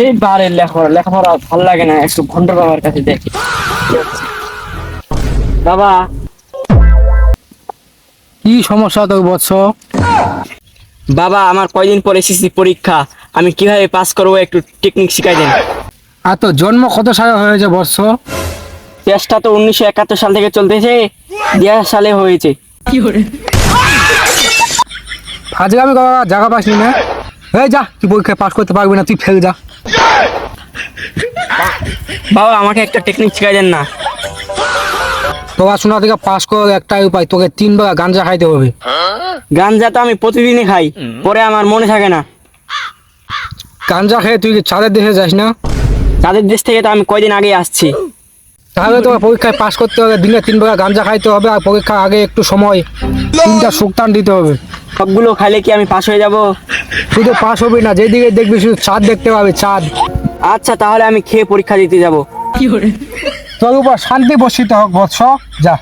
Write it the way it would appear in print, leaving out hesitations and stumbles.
এই বারে লেখাপড়া ভালো লাগে না, একটু ভন্ডর বাবার কাছে দেখি। বাবা, কি সমস্যা তোর বৎস? বাবা আমার কয়দিন পর এসএসসি পরীক্ষা, আমি কিভাবে পাস করবো একটু টেকনিক শিখাই দেন। আর তোর জন্ম কত সালে হয়েছে বৎস? চেষ্টা তো 1971 সাল থেকে চলতেছে, 2000 সালে হয়েছে। আজকে আমি জায়গা পাসনি না। এই যা, তুই পরীক্ষায় পাস করতে পারবি না, তুই ফেল যা। বাবা আমাকে একটা টেকনিক শিখাই দেন না। পড়াশোনা থেকে পাস করার একটাই উপায়, তোকে 3 বেলা গাঞ্জা খাইতে হবে। গাঞ্জা তো আমি প্রতিদিনই খাই, পরে আমার মনে থাকে না। গাঞ্জা খেয়ে তুই কি চাঁদের দেশে যাস না? তাদের দেশ থেকে তো আমি কয়দিন আগে আসছি। তাহলে তোকে পরীক্ষায় পাস করতে হবে, দিনে 3 বেলা গাঞ্জা খাইতে হবে, আর পরীক্ষার আগে একটু সময় 3টা সুক্তান দিতে হবে। সবগুলো খাইলে কি আমি পাস হয়ে যাব? শুধু পাস হবি না, যেদিকে দেখবি শুধু চাঁদ দেখতে পাবে, চাঁদ। আচ্ছা তাহলে আমি খেয়ে পরীক্ষা দিতে যাব। তোর উপর শান্তি বর্ষিত হোক বৎস, যা।